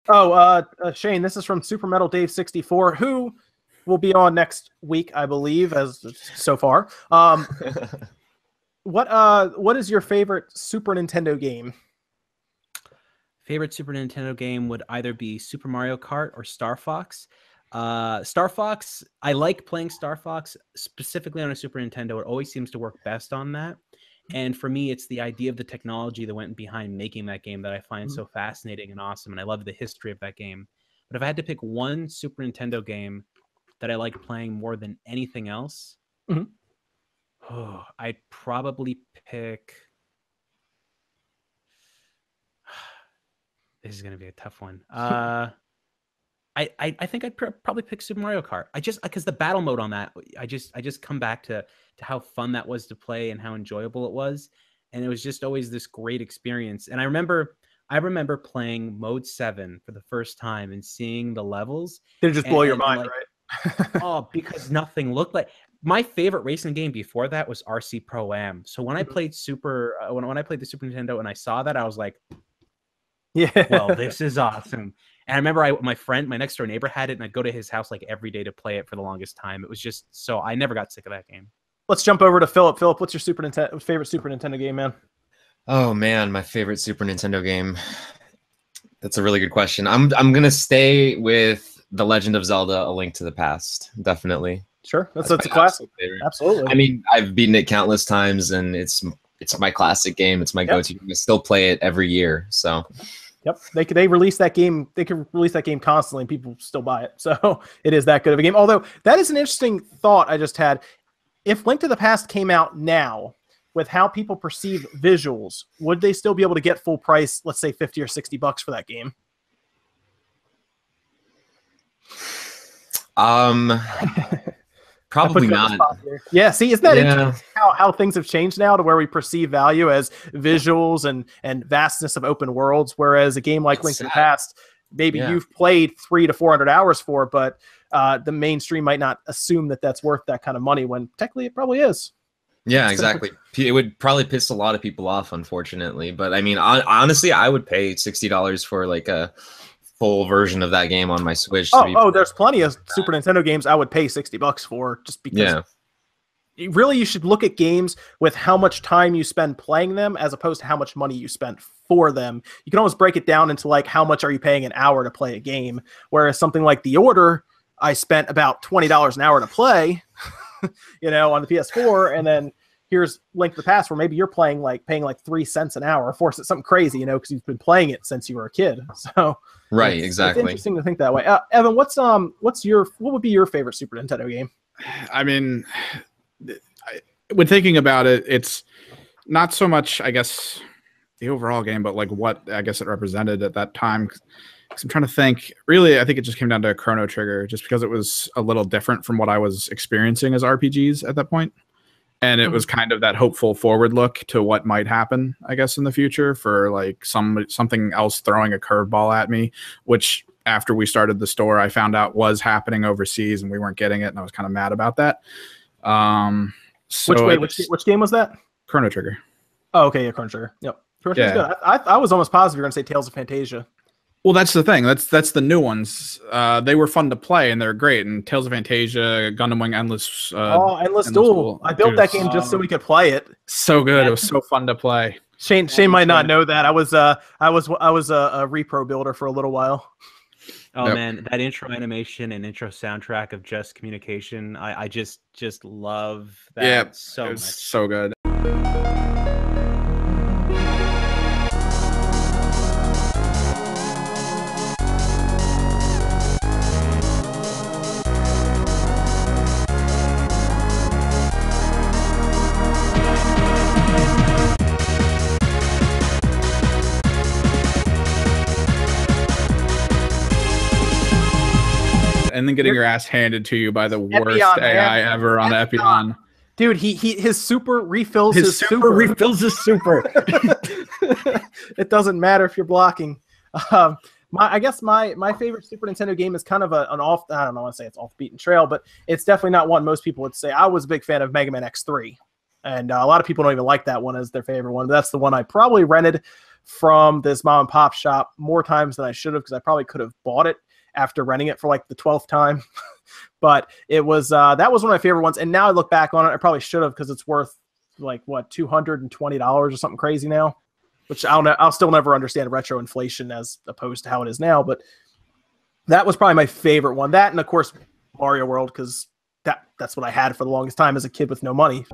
Oh, Shane, this is from Super Metal Dave 64, who will be on next week, I believe, as so far. What is your favorite Super Nintendo game? Favorite Super Nintendo game would either be Super Mario Kart or Star Fox. Star Fox, I like playing Star Fox specifically on a Super Nintendo. It always seems to work best on that. And for me, it's the idea of the technology that went behind making that game that I find so fascinating and awesome. And I love the history of that game. But if I had to pick one Super Nintendo game that I like playing more than anything else, I'd probably pick... This is going to be a tough one. I think I'd probably pick Super Mario Kart. Because the battle mode on that, I just come back to how fun that was to play and how enjoyable it was, and it was just always this great experience. And I remember playing Mode 7 for the first time and seeing the levels. Did it just blow your mind, right? Oh, because nothing looked like. My favorite racing game before that was RC Pro Am. So when I played when I played the Super Nintendo and I saw that, I was like, yeah, well, this is awesome. And I remember my next door neighbor had it, and I'd go to his house like every day to play it for the longest time. It was just so I never got sick of that game. Let's jump over to Philip. Philip, what's your favorite Super Nintendo game, man? Oh man, my favorite Super Nintendo game. That's a really good question. I'm gonna stay with The Legend of Zelda: A Link to the Past. Definitely. Sure, that's a classic. Absolutely. I mean, I've beaten it countless times, and it's my classic game. It's my go-to. I still play it every year. So. Yep, they release that game. They can release that game constantly, and people still buy it. So it is that good of a game. Although that is an interesting thought I just had. If Link to the Past came out now, with how people perceive visuals, would they still be able to get full price? Let's say $50 or $60 for that game. Probably not. Yeah, see, isn't that interesting how things have changed now to where we perceive value as visuals and vastness of open worlds, whereas a game like Link to the Past, maybe you've played 300 to 400 hours for, but the mainstream might not assume that that's worth that kind of money when technically it probably is. Yeah, exactly. It would probably piss a lot of people off, unfortunately. But I mean, honestly, I would pay $60 for like a full version of that game on my Switch. There's plenty of Super Nintendo games I would pay $60 for, just because you should look at games with how much time you spend playing them as opposed to how much money you spent for them. You can almost break it down into like how much are you paying an hour to play a game, whereas something like The Order, I spent about $20 an hour to play, on the PS4, and then here's Link to the Past, where maybe you're paying like 3 cents an hour, or something crazy, because you've been playing it since you were a kid. So right, exactly. It's interesting to think that way. Evan, what would be your favorite Super Nintendo game? I mean, when thinking about it, it's not so much, I guess, the overall game, but like what I guess it represented at that time. Because I'm trying to think. Really, I think it just came down to Chrono Trigger, just because it was a little different from what I was experiencing as RPGs at that point. And it was kind of that hopeful forward look to what might happen, I guess, in the future for like something else throwing a curveball at me, which after we started the store, I found out was happening overseas and we weren't getting it. And I was kind of mad about that. Which game was that? Chrono Trigger. Oh, okay. Yeah, Chrono Trigger. Yep. Chrono Trigger's good. I was almost positive you were going to say Tales of Fantasia. Well, that's the thing. That's the new ones. They were fun to play and they're great. And Tales of Fantasia, Gundam Wing Endless. Endless Duel. I built that game just so we could play it. So good. It was so fun to play. Shane might not know that. I was a repro builder for a little while. Oh man, that intro animation and intro soundtrack of Just Communication, I just love that so much. So good. And then getting your ass handed to you by the worst AI ever on Epion. Dude, his super refills his super. Refills his super. It doesn't matter if you're blocking. I guess my favorite Super Nintendo game is kind of an off. I don't know. I want to say it's off the beaten trail, but it's definitely not one most people would say. I was a big fan of Mega Man X3. And a lot of people don't even like that one as their favorite one. That's the one I probably rented from this mom and pop shop more times than I should have, because I probably could have bought it after renting it for like the 12th time. But it was that was one of my favorite ones. And now I look back on it, I probably should have, because it's worth like what, $220 or something crazy now, which I'll still never understand retro inflation as opposed to how it is now. But that was probably my favorite one. That, and of course Mario World, because that's what I had for the longest time as a kid with no money.